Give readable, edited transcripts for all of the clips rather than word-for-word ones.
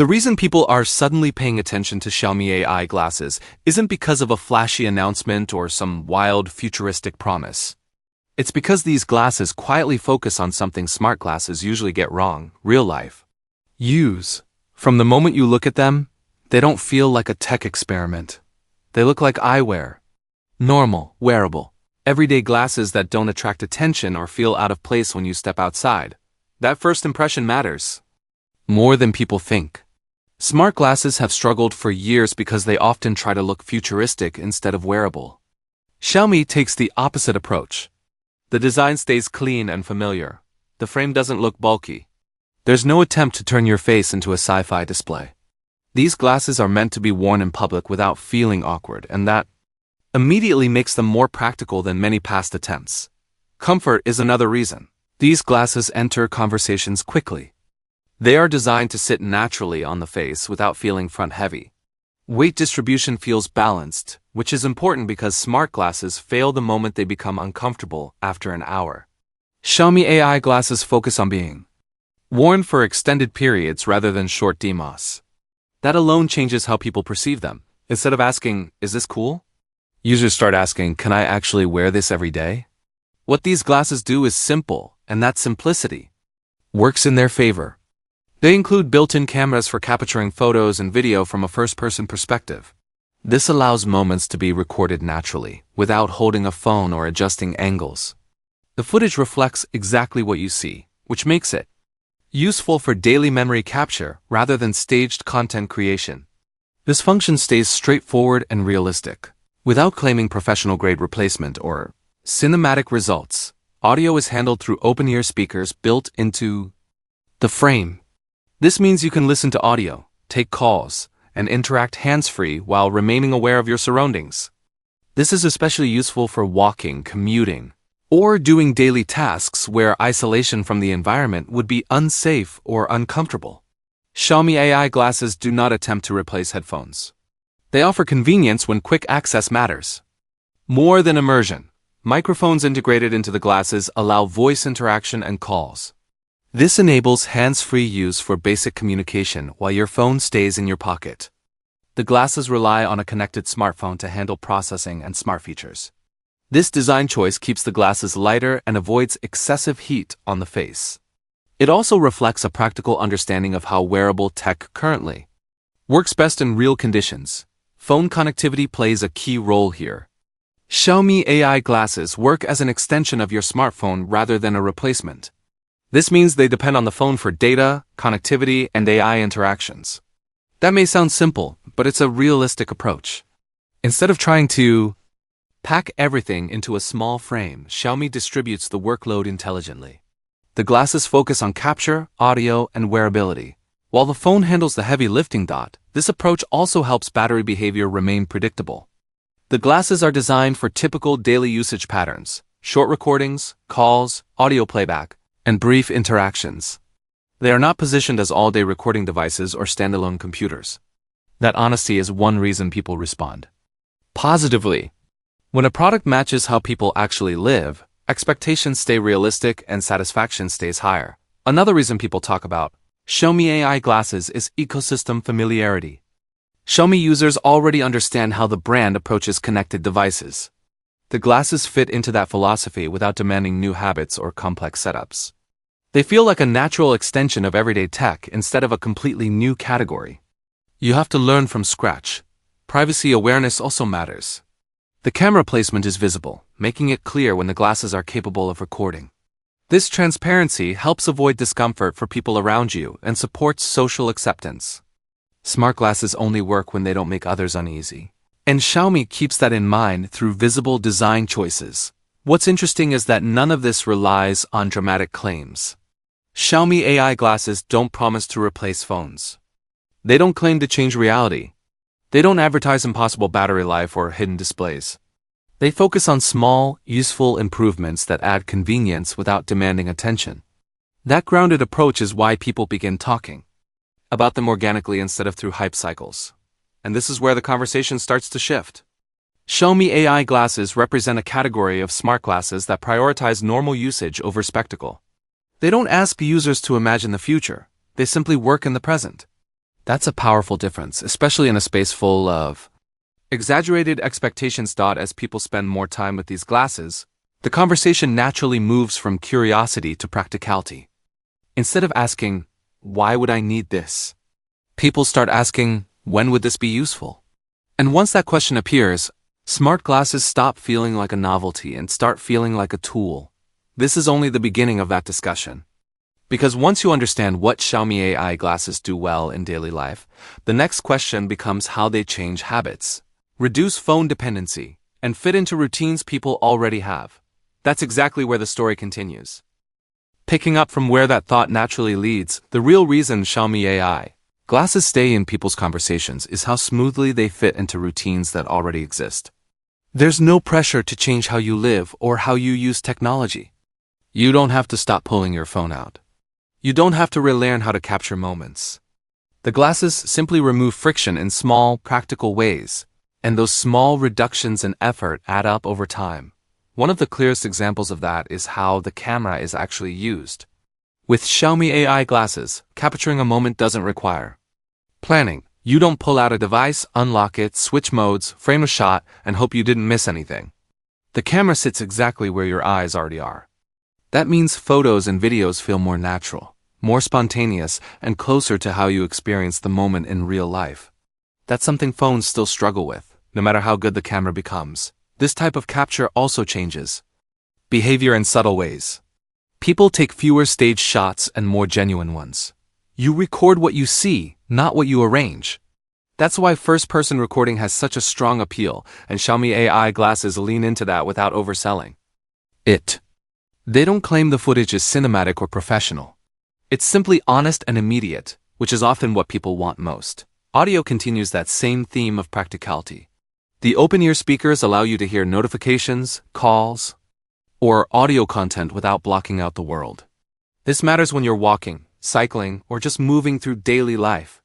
The reason people are suddenly paying attention to Xiaomi AI glasses isn't because of a flashy announcement or some wild futuristic promise. It's because these glasses quietly focus on something smart glasses usually get wrong: real life use. From the moment you look at them, they don't feel like a tech experiment. They look like eyewear. Normal, wearable, everyday glasses that don't attract attention or feel out of place when you step outside. That first impression matters more than people think. Smart glasses have struggled for years because they often try to look futuristic instead of wearable. Xiaomi takes the opposite approach. The design stays clean and familiar. The frame doesn't look bulky. There's no attempt to turn your face into a sci-fi display. These glasses are meant to be worn in public without feeling awkward, and that immediately makes them more practical than many past attempts. Comfort is another reason. These glasses enter conversations quickly. They are designed to sit naturally on the face without feeling front-heavy. Weight distribution feels balanced, which is important because smart glasses fail the moment they become uncomfortable after an hour. Xiaomi AI glasses focus on being worn for extended periods rather than short demos. That alone changes how people perceive them. Instead of asking, "Is this cool?" users start asking, "Can I actually wear this every day?" What these glasses do is simple, and that simplicity works in their favor. They include built-in cameras for capturing photos and video from a first-person perspective. This allows moments to be recorded naturally, without holding a phone or adjusting angles. The footage reflects exactly what you see, which makes it useful for daily memory capture rather than staged content creation. This function stays straightforward and realistic, without claiming professional-grade replacement or cinematic results. Audio is handled through open-ear speakers built into the frame. This means you can listen to audio, take calls, and interact hands-free while remaining aware of your surroundings. This is especially useful for walking, commuting, or doing daily tasks where isolation from the environment would be unsafe or uncomfortable. Xiaomi AI glasses do not attempt to replace headphones. They offer convenience when quick access matters. More than immersion, microphones integrated into the glasses allow voice interaction and calls. This enables hands-free use for basic communication while your phone stays in your pocket. The glasses rely on a connected smartphone to handle processing and smart features. This design choice keeps the glasses lighter and avoids excessive heat on the face. It also reflects a practical understanding of how wearable tech currently works best in real conditions. Phone connectivity plays a key role here. Xiaomi AI glasses work as an extension of your smartphone rather than a replacement. This means they depend on the phone for data, connectivity, and AI interactions. That may sound simple, but it's a realistic approach. Instead of trying to pack everything into a small frame, Xiaomi distributes the workload intelligently. The glasses focus on capture, audio, and wearability. While the phone handles the heavy lifting, this approach also helps battery behavior remain predictable. The glasses are designed for typical daily usage patterns: short recordings, calls, audio playback, and brief interactions. They are not positioned as all-day recording devices or standalone computers. That honesty is one reason people respond positively. When a product matches how people actually live, expectations stay realistic and satisfaction stays higher. Another reason people talk about Xiaomi AI glasses is ecosystem familiarity. Xiaomi users already understand how the brand approaches connected devices. The glasses fit into that philosophy without demanding new habits or complex setups. They feel like a natural extension of everyday tech instead of a completely new category. You have to learn from scratch. Privacy awareness also matters. The camera placement is visible, making it clear when the glasses are capable of recording. This transparency helps avoid discomfort for people around you and supports social acceptance. Smart glasses only work when they don't make others uneasy. And Xiaomi keeps that in mind through visible design choices. What's interesting is that none of this relies on dramatic claims. Xiaomi AI glasses don't promise to replace phones. They don't claim to change reality. They don't advertise impossible battery life or hidden displays. They focus on small, useful improvements that add convenience without demanding attention. That grounded approach is why people begin talking about them organically instead of through hype cycles. And this is where the conversation starts to shift. Xiaomi AI glasses represent a category of smart glasses that prioritize normal usage over spectacle. They don't ask users to imagine the future, they simply work in the present. That's a powerful difference, especially in a space full of exaggerated expectations. As people spend more time with these glasses, the conversation naturally moves from curiosity to practicality. Instead of asking, "Why would I need this?" people start asking, "When would this be useful?" And once that question appears, smart glasses stop feeling like a novelty and start feeling like a tool. This is only the beginning of that discussion. Because once you understand what Xiaomi AI glasses do well in daily life, the next question becomes how they change habits, reduce phone dependency, and fit into routines people already have. That's exactly where the story continues. Picking up from where that thought naturally leads, the real reason Xiaomi AI glasses stay in people's conversations is how smoothly they fit into routines that already exist. There's no pressure to change how you live or how you use technology. You don't have to stop pulling your phone out. You don't have to relearn how to capture moments. The glasses simply remove friction in small, practical ways, and those small reductions in effort add up over time. One of the clearest examples of that is how the camera is actually used. With Xiaomi AI glasses, capturing a moment doesn't require planning. You don't pull out a device, unlock it, switch modes, frame a shot, and hope you didn't miss anything. The camera sits exactly where your eyes already are. That means photos and videos feel more natural, more spontaneous, and closer to how you experience the moment in real life. That's something phones still struggle with, no matter how good the camera becomes. This type of capture also changes behavior in subtle ways. People take fewer staged shots and more genuine ones. You record what you see, not what you arrange. That's why first-person recording has such a strong appeal, and Xiaomi AI glasses lean into that without overselling it. They don't claim the footage is cinematic or professional. It's simply honest and immediate, which is often what people want most. Audio continues that same theme of practicality. The open-ear speakers allow you to hear notifications, calls, or audio content without blocking out the world. This matters when you're walking, cycling, or just moving through daily life.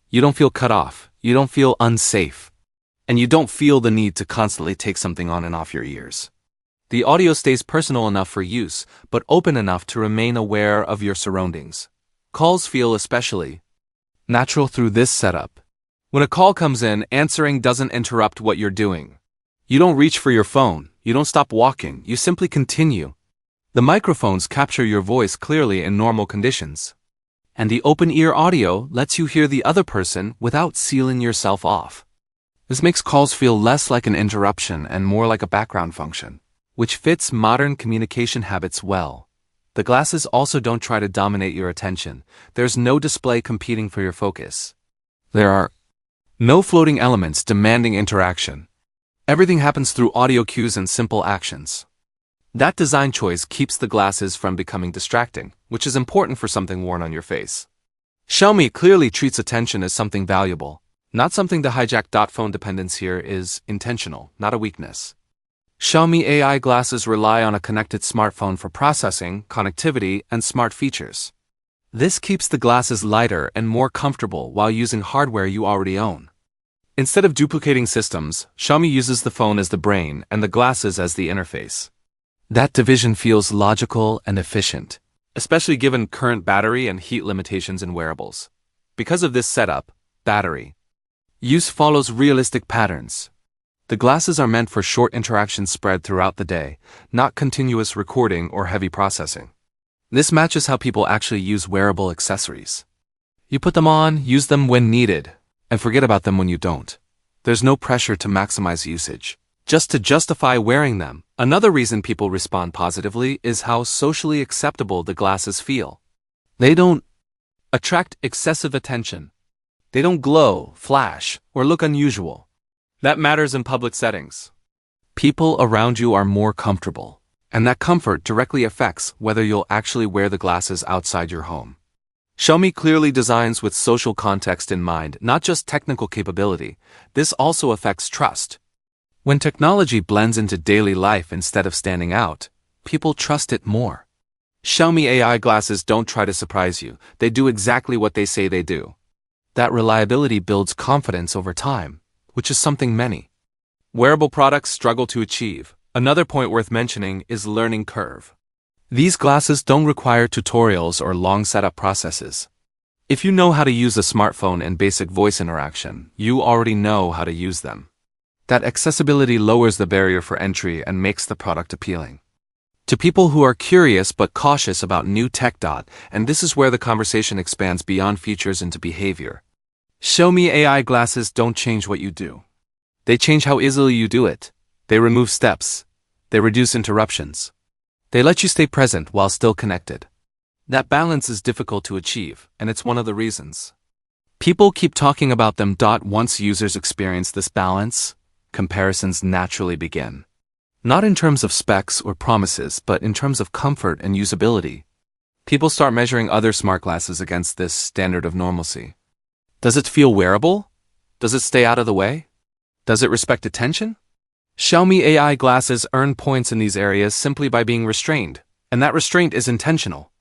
You don't feel cut off, you don't feel unsafe, and you don't feel the need to constantly take something on and off your ears. The audio stays personal enough for use, but open enough to remain aware of your surroundings. Calls feel especially natural through this setup. When a call comes in, answering doesn't interrupt what you're doing. You don't reach for your phone, you don't stop walking, you simply continue. The microphones capture your voice clearly in normal conditions. And the open-ear audio lets you hear the other person without sealing yourself off. This makes calls feel less like an interruption and more like a background function, which fits modern communication habits well. The glasses also don't try to dominate your attention. There's no display competing for your focus. There are no floating elements demanding interaction. Everything happens through audio cues and simple actions. That design choice keeps the glasses from becoming distracting, which is important for something worn on your face. Xiaomi clearly treats attention as something valuable, not something to hijack. Phone dependence here is intentional, not a weakness. Xiaomi AI glasses rely on a connected smartphone for processing, connectivity, and smart features. This keeps the glasses lighter and more comfortable while using hardware you already own. Instead of duplicating systems, Xiaomi uses the phone as the brain and the glasses as the interface. That division feels logical and efficient, especially given current battery and heat limitations in wearables. Because of this setup, battery use follows realistic patterns. The glasses are meant for short interactions spread throughout the day, not continuous recording or heavy processing. This matches how people actually use wearable accessories. You put them on, use them when needed, and forget about them when you don't. There's no pressure to maximize usage, just to justify wearing them. Another reason people respond positively is how socially acceptable the glasses feel. They don't attract excessive attention. They don't glow, flash, or look unusual. That matters in public settings. People around you are more comfortable, and that comfort directly affects whether you'll actually wear the glasses outside your home. Xiaomi clearly designs with social context in mind, not just technical capability. This also affects trust. When technology blends into daily life instead of standing out, people trust it more. Xiaomi AI glasses don't try to surprise you. They do exactly what they say they do. That reliability builds confidence over time, which is something many wearable products struggle to achieve. Another point worth mentioning is learning curve. These glasses don't require tutorials or long setup processes. If you know how to use a smartphone and basic voice interaction, you already know how to use them. That accessibility lowers the barrier for entry and makes the product appealing to people who are curious but cautious about new tech. And this is where the conversation expands beyond features into behavior. Xiaomi AI glasses don't change what you do. They change how easily you do it. They remove steps. They reduce interruptions. They let you stay present while still connected. That balance is difficult to achieve, and it's one of the reasons people keep talking about them. Once users experience this balance, comparisons naturally begin. Not in terms of specs or promises, but in terms of comfort and usability. People start measuring other smart glasses against this standard of normalcy. Does it feel wearable? Does it stay out of the way? Does it respect attention? Xiaomi AI glasses earn points in these areas simply by being restrained, and that restraint is intentional.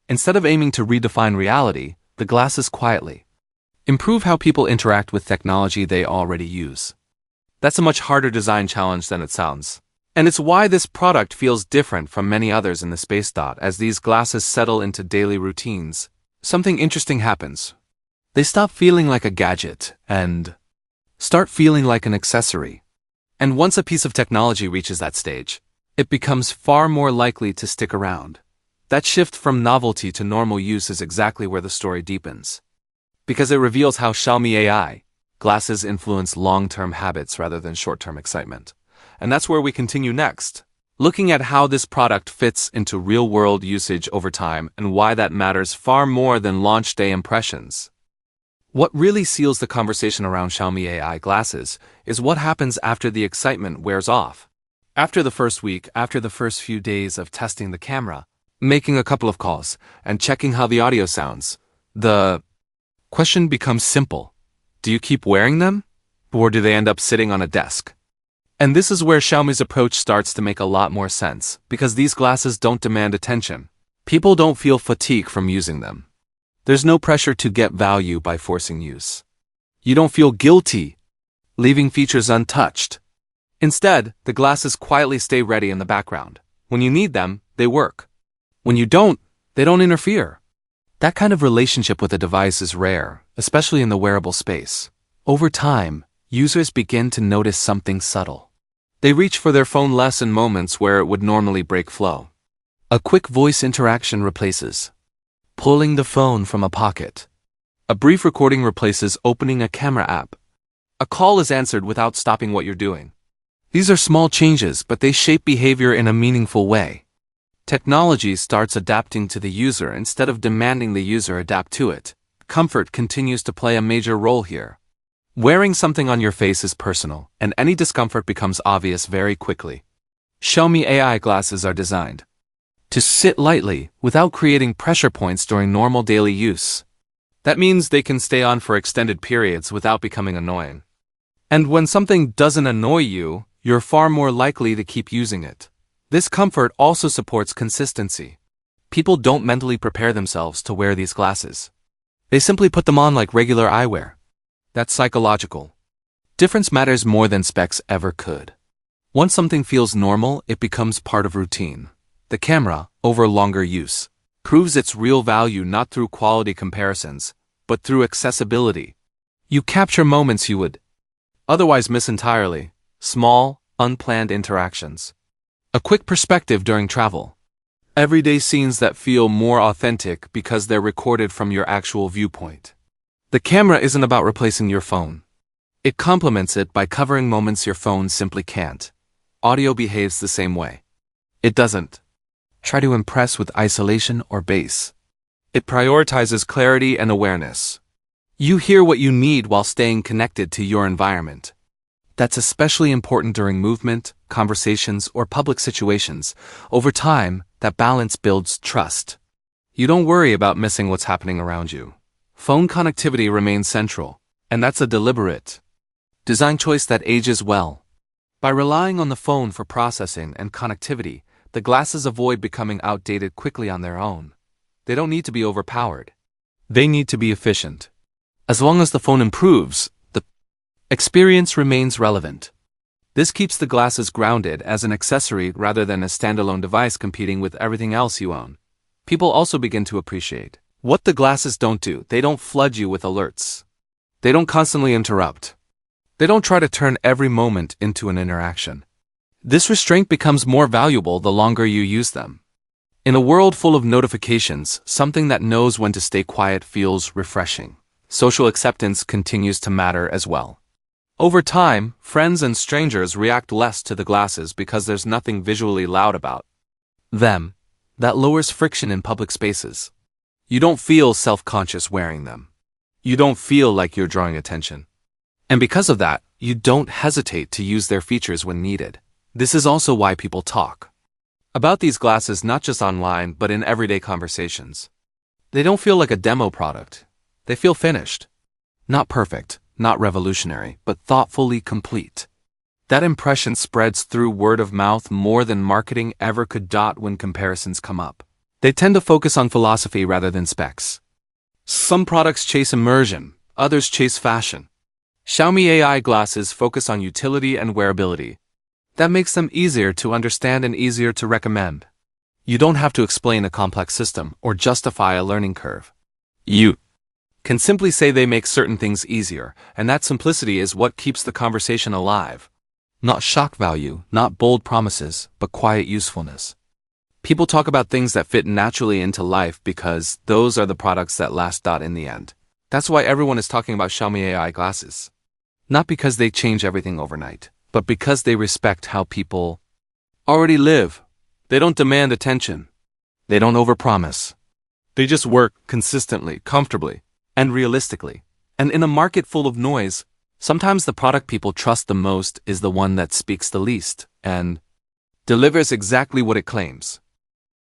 Instead of aiming to redefine reality, the glasses quietly improve how people interact with technology they already use. That's a much harder design challenge than it sounds. And it's why this product feels different from many others in the space. As these glasses settle into daily routines, something interesting happens. They stop feeling like a gadget and start feeling like an accessory. And once a piece of technology reaches that stage, it becomes far more likely to stick around. That shift from novelty to normal use is exactly where the story deepens. Because it reveals how Xiaomi AI glasses influence long-term habits rather than short-term excitement. And that's where we continue next, looking at how this product fits into real-world usage over time and why that matters far more than launch day impressions. What really seals the conversation around Xiaomi AI glasses is what happens after the excitement wears off. After the first week, after the first few days of testing the camera, making a couple of calls, and checking how the audio sounds, the question becomes simple. Do you keep wearing them? Or do they end up sitting on a desk? And this is where Xiaomi's approach starts to make a lot more sense, because these glasses don't demand attention. People don't feel fatigue from using them. There's no pressure to get value by forcing use. You don't feel guilty leaving features untouched. Instead, the glasses quietly stay ready in the background. When you need them, they work. When you don't, they don't interfere. That kind of relationship with a device is rare, especially in the wearable space. Over time, users begin to notice something subtle. They reach for their phone less in moments where it would normally break flow. A quick voice interaction replaces pulling the phone from a pocket. A brief recording replaces opening a camera app. A call is answered without stopping what you're doing. These are small changes, but they shape behavior in a meaningful way. Technology starts adapting to the user instead of demanding the user adapt to it. Comfort continues to play a major role here. Wearing something on your face is personal, and any discomfort becomes obvious very quickly. Xiaomi AI glasses are designed to sit lightly without creating pressure points during normal daily use. That means they can stay on for extended periods without becoming annoying. And when something doesn't annoy you, you're far more likely to keep using it. This comfort also supports consistency. People don't mentally prepare themselves to wear these glasses. They simply put them on like regular eyewear. That's psychological. Difference matters more than specs ever could. Once something feels normal, it becomes part of routine. The camera, over longer use, proves its real value not through quality comparisons, but through accessibility. You capture moments you would otherwise miss entirely, small, unplanned interactions. A quick perspective during travel. Everyday scenes that feel more authentic because they're recorded from your actual viewpoint. The camera isn't about replacing your phone. It complements it by covering moments your phone simply can't. Audio behaves the same way. It doesn't try to impress with isolation or bass. It prioritizes clarity and awareness. You hear what you need while staying connected to your environment. That's especially important during movement, conversations, or public situations. Over time, that balance builds trust. You don't worry about missing what's happening around you. Phone connectivity remains central, and that's a deliberate design choice that ages well. By relying on the phone for processing and connectivity, the glasses avoid becoming outdated quickly on their own. They don't need to be overpowered. They need to be efficient. As long as the phone improves, the experience remains relevant. This keeps the glasses grounded as an accessory rather than a standalone device competing with everything else you own. People also begin to appreciate What the glasses don't do, they don't flood you with alerts. They don't constantly interrupt. They don't try to turn every moment into an interaction. This restraint becomes more valuable the longer you use them. In a world full of notifications, something that knows when to stay quiet feels refreshing. Social acceptance continues to matter as well. Over time, friends and strangers react less to the glasses because there's nothing visually loud about them. That lowers friction in public spaces. You don't feel self-conscious wearing them. You don't feel like you're drawing attention. And because of that, you don't hesitate to use their features when needed. This is also why people talk about these glasses not just online but in everyday conversations. They don't feel like a demo product. They feel finished. Not perfect, not revolutionary, but thoughtfully complete. That impression spreads through word of mouth more than marketing ever could. When comparisons come up, they tend to focus on philosophy rather than specs. Some products chase immersion, others chase fashion. Xiaomi AI glasses focus on utility and wearability. That makes them easier to understand and easier to recommend. You don't have to explain a complex system or justify a learning curve. You can simply say they make certain things easier, and that simplicity is what keeps the conversation alive. Not shock value, not bold promises, but quiet usefulness. People talk about things that fit naturally into life because those are the products that last. In the end, that's why everyone is talking about Xiaomi AI glasses. Not because they change everything overnight, but because they respect how people already live. They don't demand attention. They don't overpromise. They just work consistently, comfortably, and realistically. And in a market full of noise, sometimes the product people trust the most is the one that speaks the least and delivers exactly what it claims.